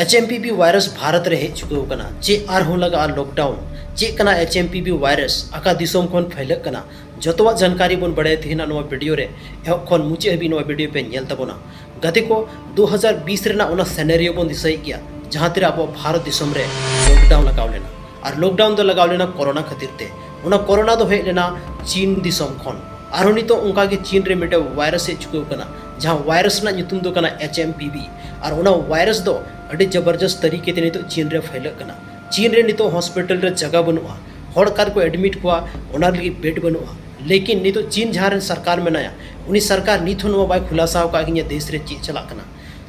HMPV virus Bharat रे hedge चुके कना चे आरहों लगा लॉकडाउन चे कना HMPV वायरस आका दिसोम खन फैलक कना जतवा जानकारी बन बड़े थिना नवा वीडियो रे एहब खन मुचे हबी नवा वीडियो पे नेल तबोना गते को 2020 रेना ओना सिनेरियो बन दिसई किया जहां तेरे अब भारत दिसोम रे लॉकडाउन लगाव लेना और लॉकडाउन तो लगाव लेना कोरोना खातिर ते ओना कोरोना दो हे लेना चीन दिसोम खन आरो नितो उनका के चीन रे मिटे वायरस हे चुके कना जहां वायरस ना nyutum दो कना HMPV और ओना वायरस दो अड़ी जबरदस्त तरीके ते नितो चीन रे फैलक कना चीन रे नितो हॉस्पिटल रे जगह बनुआ हड़ कार को एडमिट हुआ ओना लगी बेड बनुआ लेकिन नितो चीन जहां सरकार में नया उनी सरकार निथो नो बाय खुलासा का कि देश रे ची चला कना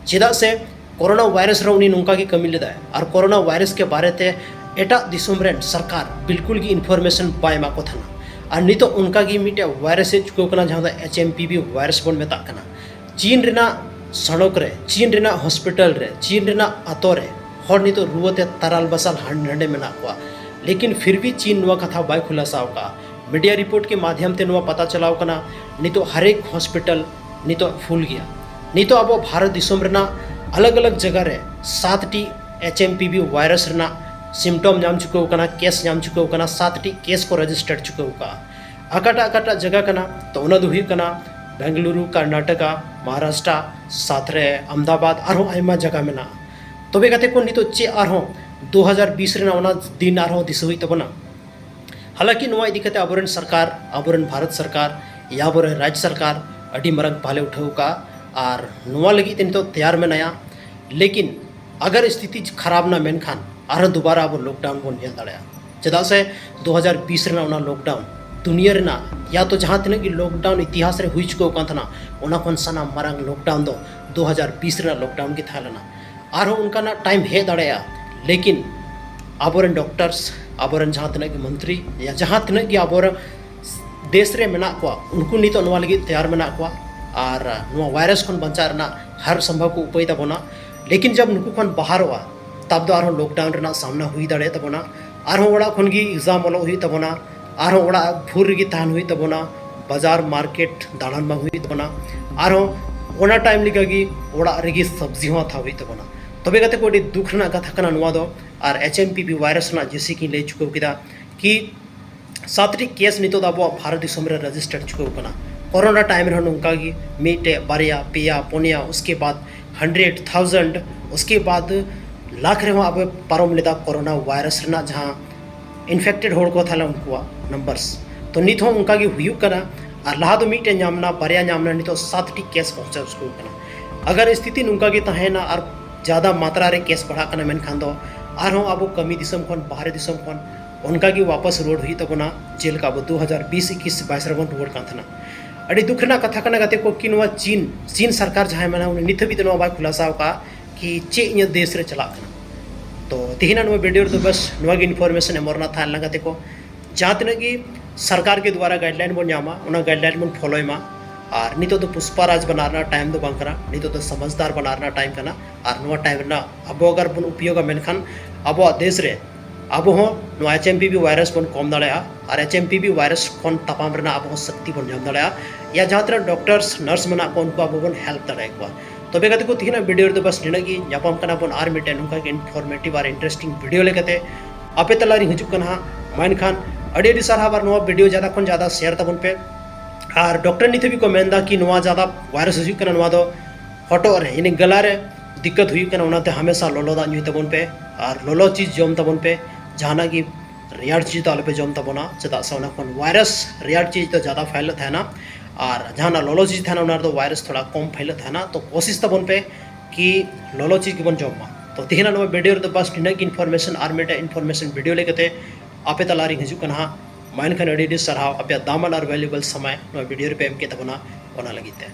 चेदा से कोरोना वायरस रे उनी नुंका की कमी लेदा और कोरोना वायरस के बारे ते एटा दिसोम रे सरकार बिल्कुल की इन्फॉर्मेशन बाय मा को थना और नितो उनका की मिटे वायरस चुको कना जहां HMPV वायरस बन मेता कना चीन रेना सड़क रे चीन रेना हॉस्पिटल रे चीन रेना आतो रे हर नितो रुवते ताराल बसाल हंडे मेना को लेकिन फिर भी चीन नुआ कथा बाय खुलासाव का मीडिया रिपोर्ट के माध्यम ते नुआ पता चलाव कना नितो हर एक हॉस्पिटल नितो फुल गया नितो अब भारत दिसोम रेना अलग अलग जगह रे 7 टी HMPV वायरस रेना सिम्टम नाम चुको कना केस नाम चुको कना 7 टी केस को रजिस्टर्ड चुको का अकाटा जगह कना तो उना दो हुई कना बेंगलुरु कर्नाटका महाराष्ट्र साथरे अहमदाबाद आरो आयमा जगह में ना तबे कते को नितो चे आरो 2020 रे ना दिन आरो दिस हुई तबना हालांकि नुआ इदी कते अबोरन सरकार अबोरन भारत सरकार या बोरे राज्य सरकार अडी मरंग पाले उठाऊ का और नुआ लगी ते नितो तैयार में नया लेकिन अगर स्थिति खराब ना मेन खान आरो दोबारा अब लॉकडाउन बन नेल दाड़या चदा से 2020 रे ना लॉकडाउन दुनिया रेना या तो जहाँ तीन लॉकडाउन इतिहास रे हुई चुको कांथना ओना कोन सना मारंग लॉकडाउन दो 2020 रे लॉकडाउन की थालना आरो उनका ना टाइम हे दड़या लेकिन आबोरन डॉक्टर्स आबोरन जहाँ तीन मंत्री या जहाँ तीन की आबोर देश रे मेना को उनको नितो नवा लगी तैयार मेना को और नवा वायरस खन बंचा रेना हर संभव को उपाय तबोना लेकिन जब नुकु खन बाहर हुआ तब दो आरो लॉकडाउन रेना सामना हुई दड़े तबोना आरो ओड़ा खन की एग्जाम वाला हुई तबोना आरो ओड़ा भूर री तान हुई तबोना बाजार मार्केट दालान मा हुई तबोना आरो ओना टाइम लिगा की ओड़ा रेगी सब्जी हुआ था हुई तबोना तबे कते को दुख ना कथा कना नुआ दो और HMPV वायरस ना जैसे कि ले चुको किदा कि 7टी केस नितो दाबो भारत दिसोम रे रजिस्टर्ड चुको कना कोरोना टाइम रे उनका की मीटे बारिया पिया पोनिया उसके बाद 100,000 उसके बाद लाख रे अब पारम लेदा कोरोना वायरस ना जहां इन्फेक्टेड होड़ को थाला उनको नंबर्स तो नित हो उनका की हुई कना और लहा तो मीटे नामना बारिया नामना नितो 7टी केस पहुंचा उसको कना अगर स्थिति उनका की तहेना और ज़्यादा मात्रा रे केस बढ़ा कना मेन खान दो और अब कमी दिसम खन बाहर दिसम खन उनका की वापस रोड हुई तबना जेल का 2020-21-22 रे रोड कांथना अड़ी दुख ना कथा कना गते को कि नवा चीन सरकार जहां मना उन निथ भी तो बाय खुलासाव का कि चे इन देश रे चला कना तो तिहिना नुआ वीडियो तो बस नुआ की इन्फॉर्मेशन एमरना था लगाते को जहाँ तीन की सरकार के द्वारा गाइडलाइन बन जामा उना गाइडलाइन बन फॉलो मा और नितो तो पुष्पाराज बनाना टाइम दो बांग करा नितो तो समझदार बनाना टाइम कना और नुआ टाइम ना अब अगर बन उपयोग मेनखान अब देश रे अब हो नुआ HMPV वायरस बन कम दाड़ा और HMPV वायरस खन तपाम रेना अब शक्ति बन जाम दाड़ा या जहाँ तीन डॉक्टर्स नर्स मना को उनको अब बन हेल्प दाड़ा को तबे कते को तिहिना वीडियो तो बस निनगी यापम कना बन आर मिटे नुका के इन्फॉर्मेटिव और इंटरेस्टिंग वीडियो लेकते आपे तलारी हिजुक कना माइन खान अड़ी सारा बार नुआ वीडियो ज़्यादा खन ज़्यादा शेयर तबन पे और डॉक्टर निथे भी को मेनदा कि नुआ ज़्यादा वायरस हिजुक कना नुआ दो हटो रे इन गला रे दिक्कत हुई कना उनाते हमेशा लोलो दा नुई तबन पे और लोलो चीज़ जम तबन पे जहाना की रेयार चीज़ तो आले पे जम तबना चदा से वायरस रेयार चीज़ तो ज़्यादा फैलत है ना और जहाँ लोलो चीज़ था ना तो वायरस थोड़ा कम फैलत है ना तो कोशिश तबन पे कि लोलो चीज़ के बन जमा तो तिहिना नो वीडियो तो बस टिनक इन्फॉर्मेशन आर मेटे इन्फॉर्मेशन वीडियो लेकते आपे तलारी हिजुक कना माइन खान अड़ी सराव आपे दामन और वैल्यूबल समय नो वीडियो पे एम के तबना ओना लगिते